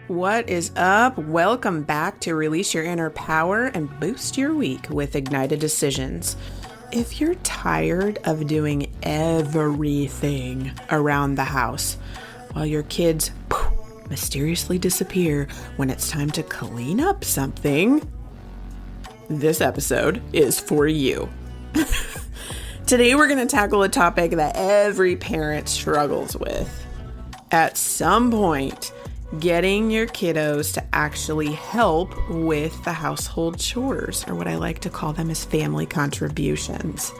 What is up? Welcome back to Release Your Inner Power and Boost Your Week with Ignited Decisions. If you're tired of doing everything around the house while your kids mysteriously disappear when it's time to clean up something, this episode is for you. Today we're going to tackle a topic that every parent struggles with. At some point, getting your kiddos to actually help with the household chores, or what I like to call them as family contributions.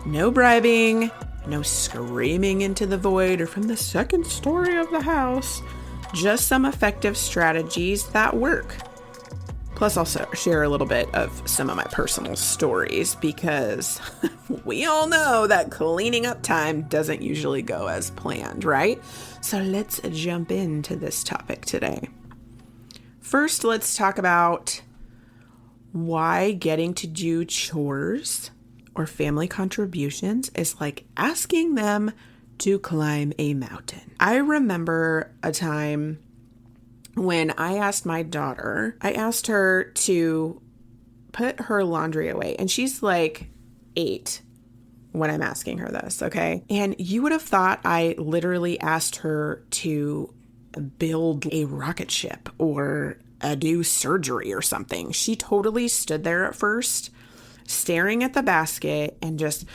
No bribing, no screaming into the void or from the second story of the house, just some effective strategies that work. Plus, I'll share a little bit of some of my personal stories because we all know that cleaning up time doesn't usually go as planned, right? So let's jump into this topic today. First, let's talk about why getting to do chores or family contributions is like asking them to climb a mountain. I remember a time when I asked my daughter, I asked her to put her laundry away, and she's like 8 when I'm asking her this, okay? And you would have thought I literally asked her to build a rocket ship or do surgery or something. She totally stood there at first, staring at the basket and just,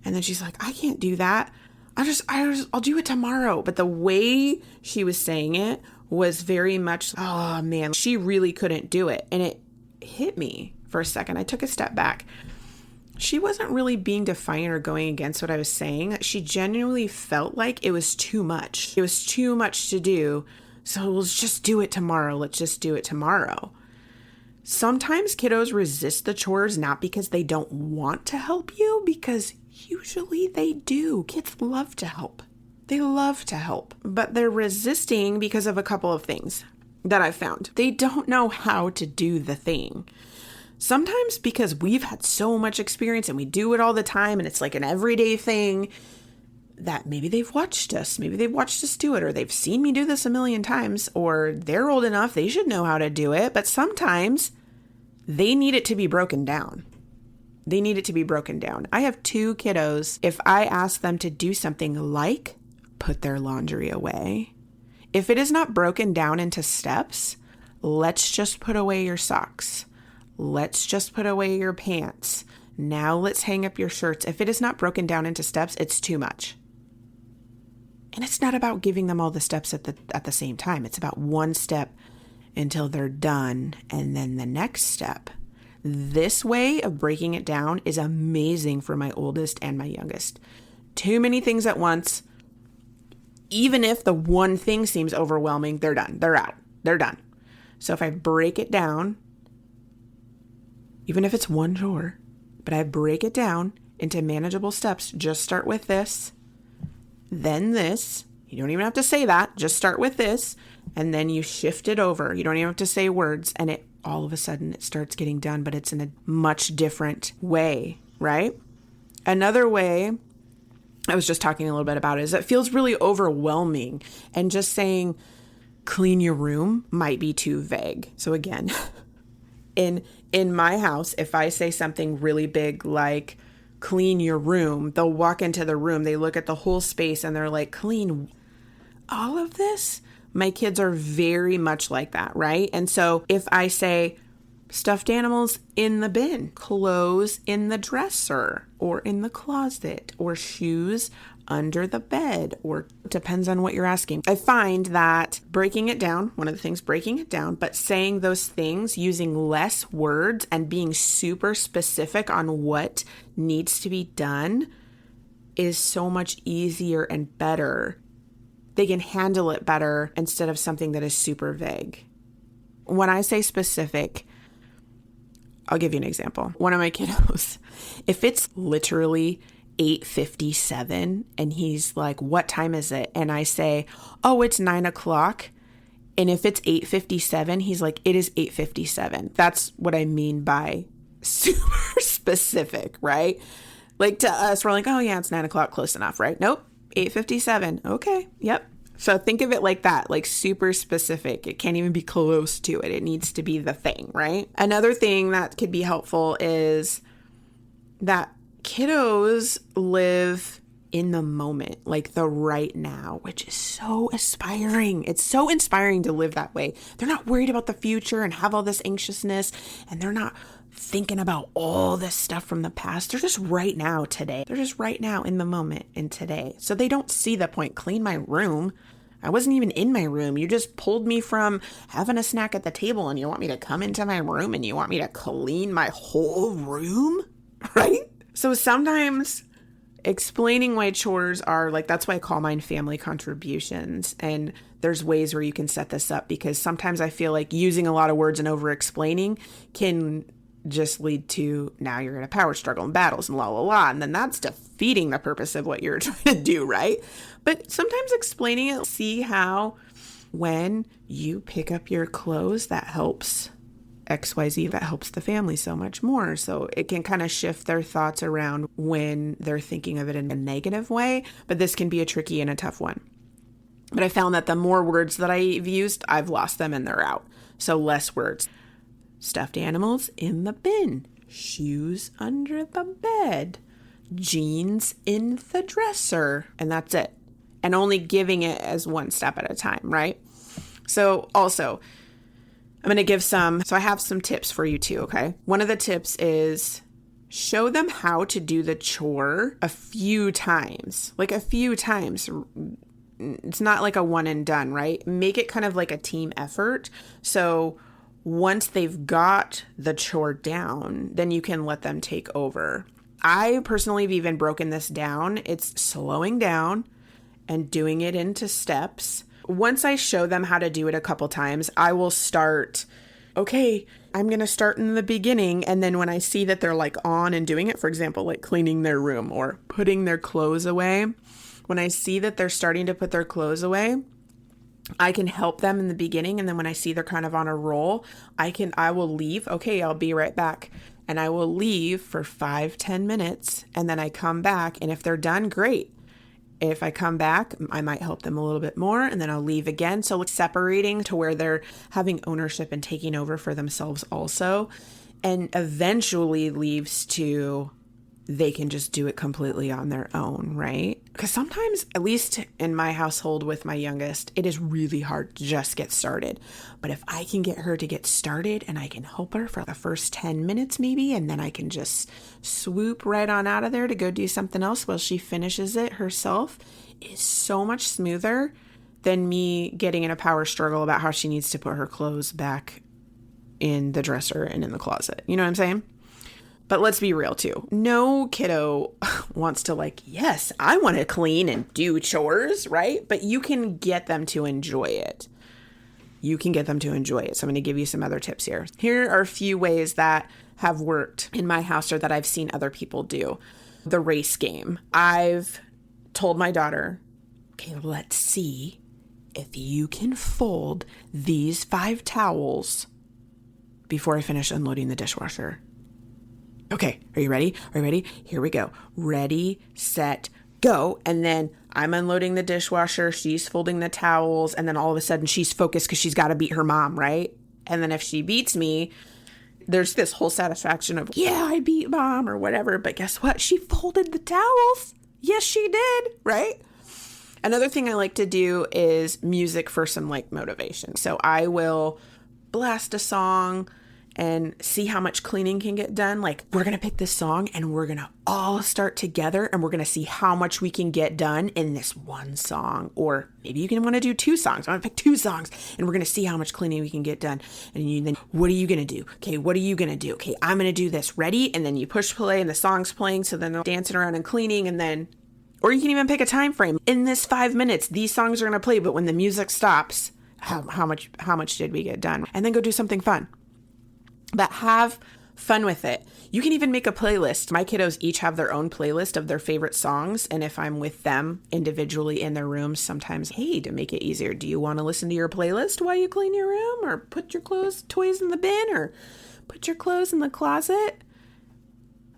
and then she's like, I can't do that. I'll do it tomorrow. But the way she was saying it was very much, oh man, she really couldn't do it. And it hit me for a second. I took a step back. She wasn't really being defiant or going against what I was saying. She genuinely felt like it was too much. It was too much to do. So let's just do it tomorrow. Let's just do it tomorrow. Sometimes kiddos resist the chores, not because they don't want to help you, because usually they do. Kids love to help. They love to help, but they're resisting because of a couple of things that I've found. They don't know how to do the thing. Sometimes because we've had so much experience and we do it all the time and it's like an everyday thing that maybe they've watched us. Maybe they've watched us do it, or they've seen me do this a million times, or they're old enough, they should know how to do it. But sometimes they need it to be broken down. They need it to be broken down. I have 2 kiddos. If I ask them to do something like put their laundry away, if it is not broken down into steps, let's just put away your socks. Let's just put away your pants. Now let's hang up your shirts. If it is not broken down into steps, it's too much. And it's not about giving them all the steps at the same time. It's about one step until they're done, and then the next step. This way of breaking it down is amazing for my oldest and my youngest. Too many things at once. Even if the one thing seems overwhelming, they're done. They're out. They're done. So if I break it down, even if it's one chore, but I break it down into manageable steps, just start with this, then this. You don't even have to say that. Just start with this. And then you shift it over. You don't even have to say words. And it all of a sudden it starts getting done, but it's in a much different way, right? Another way I was just talking a little bit about is it feels really overwhelming, and just saying clean your room might be too vague. So again, in my house, if I say something really big like clean your room, they'll walk into the room, they look at the whole space and they're like, clean all of this? My kids are very much like that, right? And so if I say stuffed animals in the bin, clothes in the dresser or in the closet, or shoes under the bed, or depends on what you're asking. I find that breaking it down, one of the things, breaking it down, but saying those things using less words and being super specific on what needs to be done is so much easier and better. They can handle it better instead of something that is super vague. When I say specific, I'll give you an example. One of my kiddos, if it's literally 8:57 and he's like, what time is it? And I say, oh, it's 9:00. And if it's 8:57, he's like, it is 8:57. That's what I mean by super specific, right? Like to us, we're like, oh yeah, it's 9 o'clock, close enough, right? Nope. 8:57. Okay. Yep. So think of it like that, like super specific. It can't even be close to it. It needs to be the thing, right? Another thing that could be helpful is that kiddos live in the moment, like the right now, which is so inspiring. It's so inspiring to live that way. They're not worried about the future and have all this anxiousness, and they're not thinking about all this stuff from the past. They're just right now today. They're just right now in the moment in today. So they don't see the point. Clean my room. I wasn't even in my room. You just pulled me from having a snack at the table and you want me to come into my room and you want me to clean my whole room, right? So sometimes explaining why chores are like, that's why I call mine family contributions. And there's ways where you can set this up, because sometimes I feel like using a lot of words and over explaining can just lead to now you're in a power struggle and battles and la la la. And then that's defeating the purpose of what you're trying to do, right? But sometimes explaining it, see how when you pick up your clothes, that helps XYZ, that helps the family so much more. So it can kind of shift their thoughts around when they're thinking of it in a negative way. But this can be a tricky and a tough one. But I found that the more words that I've used, I've lost them and they're out. So less words. Stuffed animals in the bin. Shoes under the bed. Jeans in the dresser. And that's it. And only giving it as one step at a time, right? So also, I'm going to give so I have some tips for you too, okay? One of the tips is show them how to do the chore a few times. Like a few times. It's not like a one and done, right? Make it kind of like a team effort. So once they've got the chore down, then you can let them take over. I personally have even broken this down. It's slowing down and doing it into steps. Once I show them how to do it a couple times, I will start, okay, I'm going to start in the beginning. And then when I see that they're like on and doing it, for example, like cleaning their room or putting their clothes away, when I see that they're starting to put their clothes away, I can help them in the beginning. And then when I see they're kind of on a roll, I will leave. Okay, I'll be right back. And I will leave for 5-10 minutes. And then I come back. And if they're done, great. If I come back, I might help them a little bit more and then I'll leave again. So it's separating to where they're having ownership and taking over for themselves also. And eventually leaves to they can just do it completely on their own, right? Because sometimes, at least in my household with my youngest, it is really hard to just get started. But if I can get her to get started and I can help her for the first 10 minutes maybe, and then I can just swoop right on out of there to go do something else while she finishes it herself, it is so much smoother than me getting in a power struggle about how she needs to put her clothes back in the dresser and in the closet. You know what I'm saying? But let's be real too. No kiddo wants to like, yes, I want to clean and do chores, right? But you can get them to enjoy it. You can get them to enjoy it. So I'm going to give you some other tips here. Here are a few ways that have worked in my house or that I've seen other people do. The race game. I've told my daughter, okay, let's see if you can fold these 5 towels before I finish unloading the dishwasher. Okay, are you ready? Are you ready? Here we go. Ready, set, go. And then I'm unloading the dishwasher. She's folding the towels. And then all of a sudden she's focused because she's got to beat her mom, right? And then if she beats me, there's this whole satisfaction of, yeah, I beat mom or whatever. But guess what? She folded the towels. Yes, she did, right? Another thing I like to do is music for some like motivation. So I will blast a song and see how much cleaning can get done. Like, we're going to pick this song and we're going to all start together and we're going to see how much we can get done in this one song. Or maybe you can want to do 2 songs. I'm going to pick 2 songs and we're going to see how much cleaning we can get done. And then what are you going to do? Okay, what are you going to do? Okay, I'm going to do this. Ready? And then you push play and the song's playing. So then they're dancing around and cleaning. And then, or you can even pick a time frame. In this 5 minutes, these songs are going to play. But when the music stops, how much did we get done? And then go do something fun. But have fun with it. You can even make a playlist. My kiddos each have their own playlist of their favorite songs. And if I'm with them individually in their rooms, sometimes, hey, to make it easier, do you want to listen to your playlist while you clean your room? Or put your toys in the bin? Or put your clothes in the closet?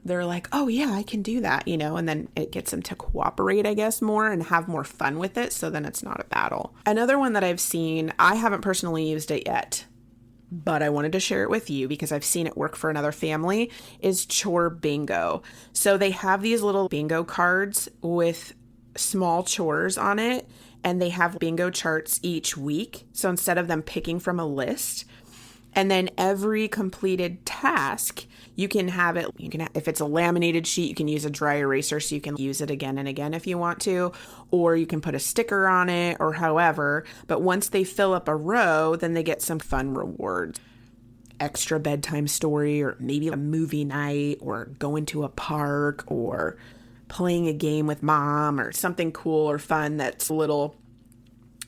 they're like, oh yeah, I can do that, and then it gets them to cooperate, I guess, more and have more fun with it. So then it's not a battle. Another one that I've seen, I haven't personally used it yet, but I wanted to share it with you because I've seen it work for another family, is chore bingo. So they have these little bingo cards with small chores on it, and they have bingo charts each week. So instead of them picking from a list, and then every completed task, you can have it, if it's a laminated sheet, you can use a dry eraser so you can use it again and again if you want to, or you can put a sticker on it or however. But once they fill up a row, then they get some fun rewards. Extra bedtime story, or maybe a movie night, or going to a park, or playing a game with mom, or something cool or fun that's a little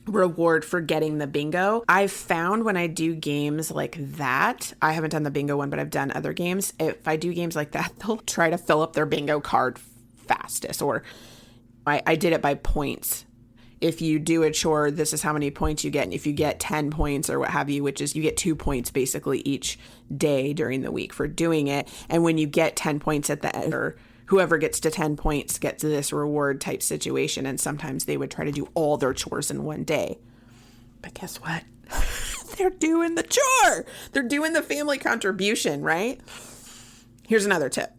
reward for getting the bingo. I've found when I do games like that, I haven't done the bingo one, but I've done other games. If I do games like that, they'll try to fill up their bingo card fastest, or I did it by points. If you do a chore, this is how many points you get. And if you get 10 points or what have you, which is you get 2 points basically each day during the week for doing it. And when you get 10 points at the end, or whoever gets to 10 points gets this reward type situation. And sometimes they would try to do all their chores in one day. But guess what? They're doing the chore. They're doing the family contribution, right? Here's another tip,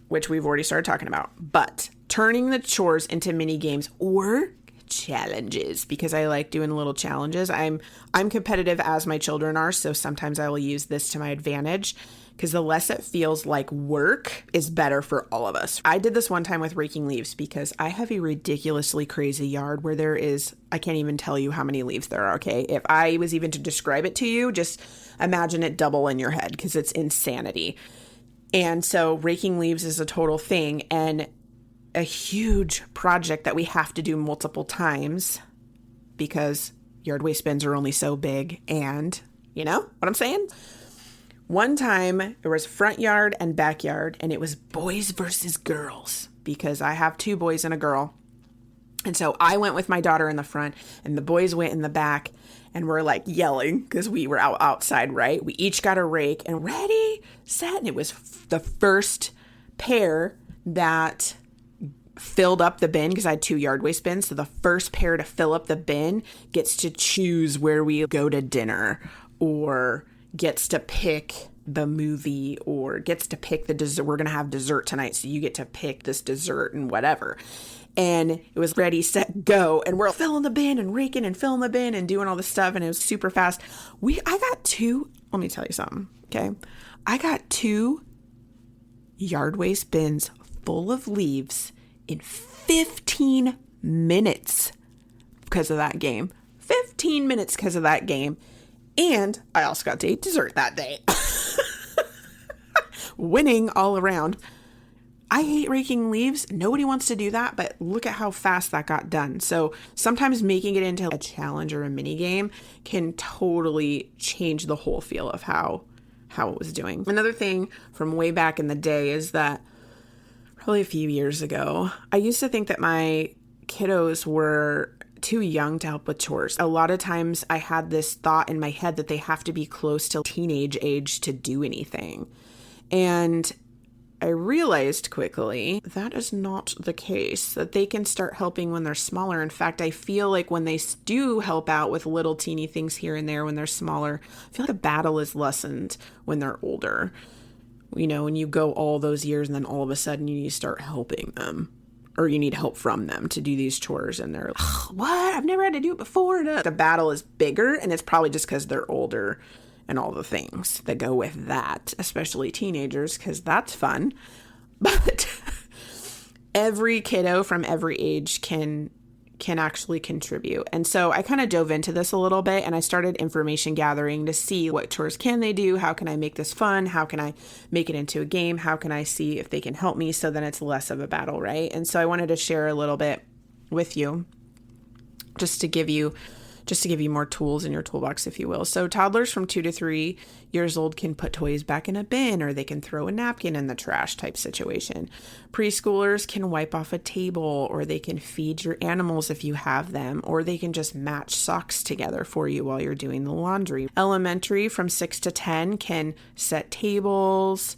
which we've already started talking about, but turning the chores into mini games or challenges, because I like doing little challenges. I'm competitive as my children are, so sometimes I will use this to my advantage, because the less it feels like work is better for all of us. I did this one time with raking leaves because I have a ridiculously crazy yard where I can't even tell you how many leaves there are, okay? If I was even to describe it to you, just imagine it double in your head because it's insanity. And so raking leaves is a total thing and a huge project that we have to do multiple times because yard waste bins are only so big, and you know what I'm saying? One time there was front yard and backyard, and it was boys versus girls because I have 2 boys and a girl. And so I went with my daughter in the front and the boys went in the back, and we're like yelling because we were outside, right? We each got a rake and ready, set. And it was the first pair that filled up the bin because I had 2 yard waste bins. So the first pair to fill up the bin gets to choose where we go to dinner, or gets to pick the movie, or gets to pick the dessert. We're going to have dessert tonight, so you get to pick this dessert and whatever. And it was ready, set, go. And we're filling the bin and raking and filling the bin and doing all this stuff. And it was super fast. I got 2, let me tell you something, okay? I got 2 yard waste bins full of leaves in 15 minutes because of that game. 15 minutes because of that game. And I also got to eat dessert that day. Winning all around. I hate raking leaves. Nobody wants to do that, but look at how fast that got done. So sometimes making it into a challenge or a mini game can totally change the whole feel of how it was doing. Another thing from way back in the day is that probably a few years ago, I used to think that my kiddos were too young to help with chores. A lot of times I had this thought in my head that they have to be close to teenage age to do anything. And I realized quickly that is not the case, that they can start helping when they're smaller. In fact, I feel like when they do help out with little teeny things here and there when they're smaller, I feel like the battle is lessened when they're older. You know, when you go all those years and then all of a sudden you need to start helping them, or you need help from them to do these chores, and they're like, what? I've never had to do it before. The battle is bigger, and it's probably just because they're older and all the things that go with that, especially teenagers, because that's fun. But every kiddo from every age can actually contribute. And so I kind of dove into this a little bit, and I started information gathering to see what chores can they do? How can I make this fun? How can I make it into a game? How can I see if they can help me so then it's less of a battle, right? And so I wanted to share a little bit with you just to give you more tools in your toolbox, if you will. So toddlers from 2 to 3 years old can put toys back in a bin, or they can throw a napkin in the trash type situation. Preschoolers can wipe off a table, or they can feed your animals if you have them, or they can just match socks together for you while you're doing the laundry. Elementary from 6 to 10 can set tables,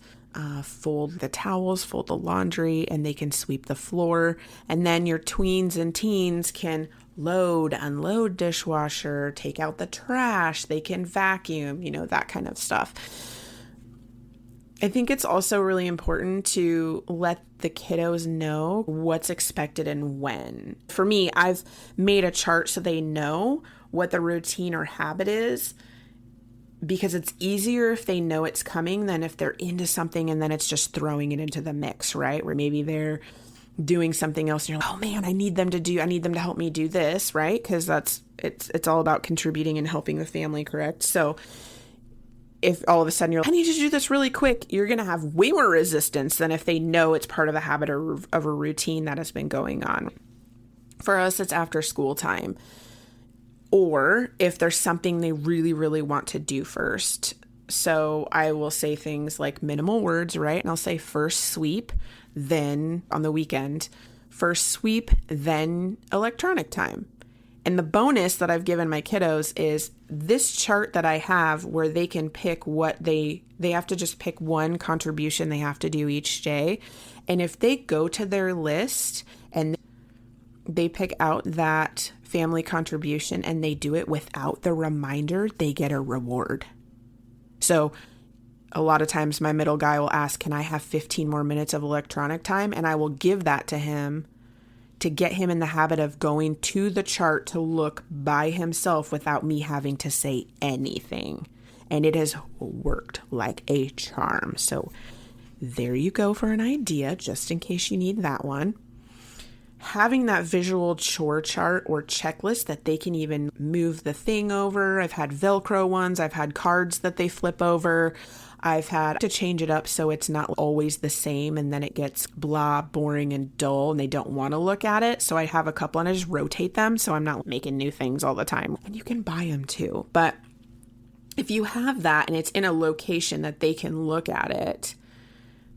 fold the towels, fold the laundry, and they can sweep the floor. And then your tweens and teens can load, unload dishwasher, take out the trash, they can vacuum, that kind of stuff. I think it's also really important to let the kiddos know what's expected and when. For me, I've made a chart so they know what the routine or habit is, because it's easier if they know it's coming than if they're into something and then it's just throwing it into the mix, right? Where maybe they're doing something else and you're like, oh man, I need them to help me do this, right? Because it's all about contributing and helping the family, correct? So if all of a sudden you're like, I need you to do this really quick, you're going to have way more resistance than if they know it's part of the habit of a routine that has been going on. For us, it's after school time. Or if there's something they really, really want to do first. So I will say things like minimal words, right? And I'll say first sweep, then on the weekend, first sweep, then electronic time. And the bonus that I've given my kiddos is this chart that I have where they can pick what they have to just pick one contribution they have to do each day. And if they go to their list and they pick out that family contribution and they do it without the reminder, they get a reward. So a lot of times my middle guy will ask, can I have 15 more minutes of electronic time? And I will give that to him to get him in the habit of going to the chart to look by himself without me having to say anything. And it has worked like a charm. So there you go for an idea, just in case you need that one. Having that visual chore chart or checklist that they can even move the thing over. I've had Velcro ones. I've had cards that they flip over. I've had to change it up so it's not always the same and then it gets blah, boring and dull and they don't want to look at it. So I have a couple and I just rotate them so I'm not making new things all the time. And you can buy them too. But if you have that and it's in a location that they can look at it,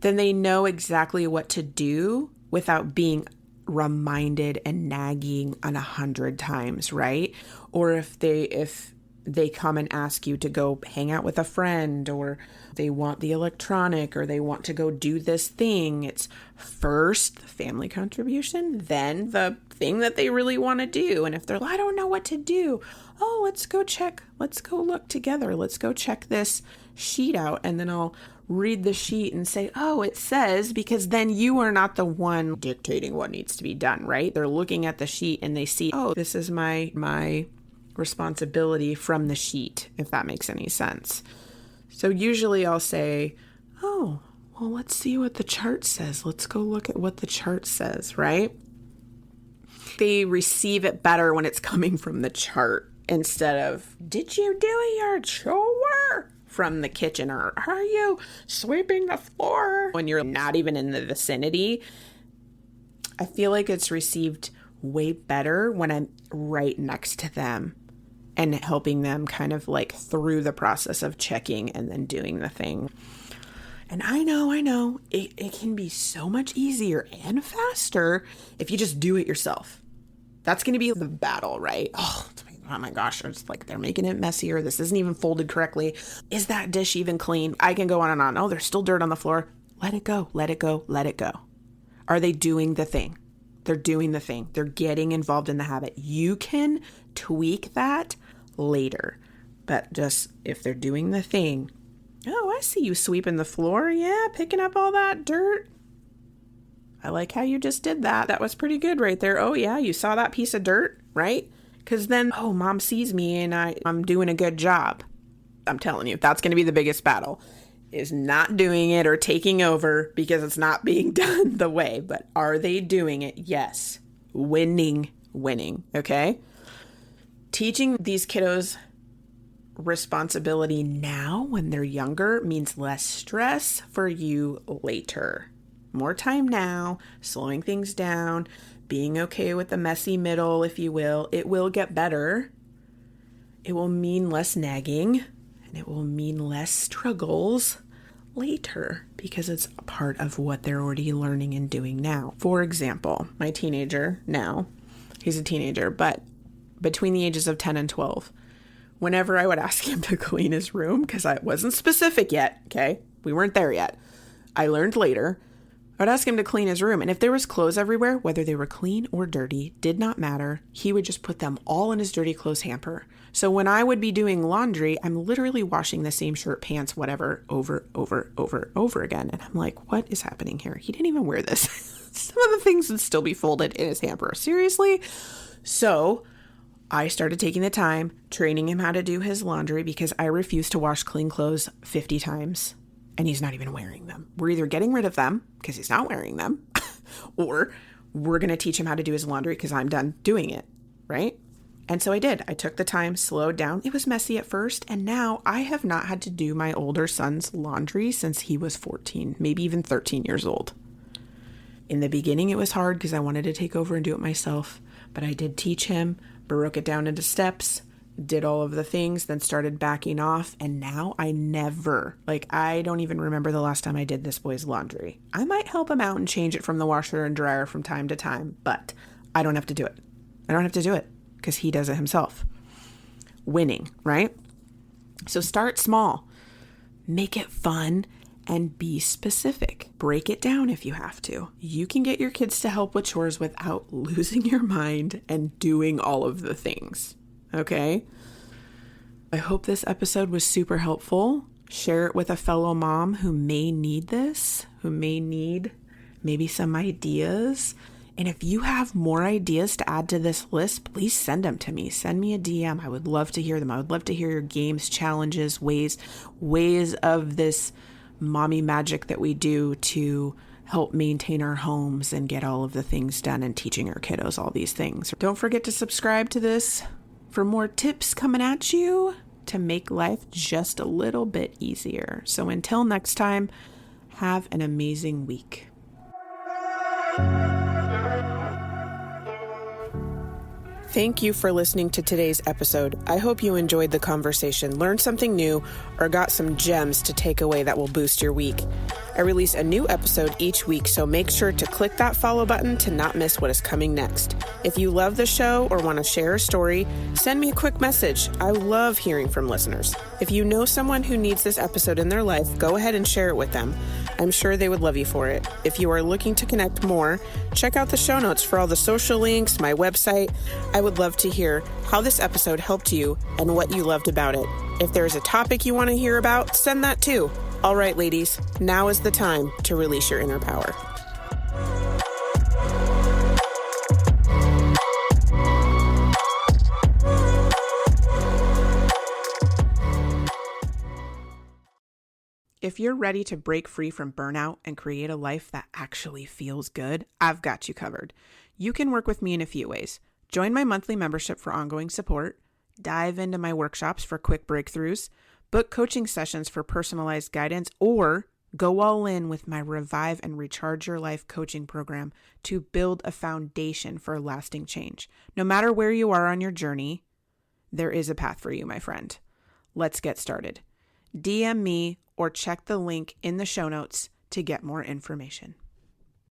then they know exactly what to do without being reminded and nagging 100 times, right? Or if they come and ask you to go hang out with a friend, or they want the electronic, or they want to go do this thing, it's first the family contribution, then the thing that they really want to do. And if they're like, I don't know what to do, oh, let's go look together, let's go check this sheet out, and then I'll read the sheet and say, oh, it says, because then you are not the one dictating what needs to be done, right? They're looking at the sheet and they see, oh, this is my responsibility from the sheet, if that makes any sense. So usually I'll say, oh, well, let's see what the chart says. Let's go look at what the chart says, right? They receive it better when it's coming from the chart instead of, did you do your chore? From the kitchen, or are you sweeping the floor? When you're not even in the vicinity, I feel like it's received way better when I'm right next to them and helping them kind of like through the process of checking and then doing the thing. And I know it can be so much easier and faster if you just do it yourself. That's going to be the battle, right? Oh my gosh, it's like they're making it messier. This isn't even folded correctly. Is that dish even clean? I can go on and on. Oh, there's still dirt on the floor. Let it go, let it go, let it go. Are they doing the thing? They're doing the thing. They're getting involved in the habit. You can tweak that later. But just if they're doing the thing, oh, I see you sweeping the floor. Yeah, picking up all that dirt. I like how you just did that. That was pretty good right there. Oh yeah, you saw that piece of dirt, right? Because then, oh, mom sees me and I'm doing a good job. I'm telling you, that's going to be the biggest battle, is not doing it or taking over because it's not being done the way. But are they doing it? Yes. Winning, okay? Teaching these kiddos responsibility now when they're younger means less stress for you later. More time now, slowing things down, being okay with the messy middle, if you will. It will get better. It will mean less nagging, and it will mean less struggles later because it's a part of what they're already learning and doing now. For example, my teenager now, he's a teenager, but between the ages of 10 and 12, whenever I would ask him to clean his room, because I wasn't specific yet, okay? We weren't there yet. I learned later, I'd ask him to clean his room. And if there was clothes everywhere, whether they were clean or dirty, did not matter. He would just put them all in his dirty clothes hamper. So when I would be doing laundry, I'm literally washing the same shirt, pants, whatever, over again. And I'm like, what is happening here? He didn't even wear this. Some of the things would still be folded in his hamper. Seriously? So I started taking the time, training him how to do his laundry because I refuse to wash clean clothes 50 times. And he's not even wearing them. We're either getting rid of them because he's not wearing them, or we're going to teach him how to do his laundry because I'm done doing it, right? And so I did. I took the time, slowed down. It was messy at first, and now I have not had to do my older son's laundry since he was 14, maybe even 13 years old. In the beginning, it was hard because I wanted to take over and do it myself, but I did teach him, broke it down into steps, did all of the things, then started backing off. And now I don't even remember the last time I did this boy's laundry. I might help him out and change it from the washer and dryer from time to time, but I don't have to do it. I don't have to do it because he does it himself. Winning, right? So start small, make it fun, and be specific. Break it down if you have to. You can get your kids to help with chores without losing your mind and doing all of the things. Okay. I hope this episode was super helpful. Share it with a fellow mom who may need this, who may need maybe some ideas. And if you have more ideas to add to this list, please send them to me. Send me a DM. I would love to hear them. I would love to hear your games, challenges, ways of this mommy magic that we do to help maintain our homes and get all of the things done and teaching our kiddos all these things. Don't forget to subscribe to this for more tips coming at you to make life just a little bit easier. So until next time, have an amazing week. Thank you for listening to today's episode. I hope you enjoyed the conversation, learned something new, or got some gems to take away that will boost your week. I release a new episode each week, so make sure to click that follow button to not miss what is coming next. If you love the show or want to share a story, send me a quick message. I love hearing from listeners. If you know someone who needs this episode in their life, go ahead and share it with them. I'm sure they would love you for it. If you are looking to connect more, check out the show notes for all the social links, my website. I would love to hear how this episode helped you and what you loved about it. If there's a topic you want to hear about, send that too. All right, ladies, now is the time to release your inner power. If you're ready to break free from burnout and create a life that actually feels good, I've got you covered. You can work with me in a few ways. Join my monthly membership for ongoing support, dive into my workshops for quick breakthroughs, book coaching sessions for personalized guidance, or go all in with my Revive and Recharge Your Life coaching program to build a foundation for lasting change. No matter where you are on your journey, there is a path for you, my friend. Let's get started. DM me or check the link in the show notes to get more information.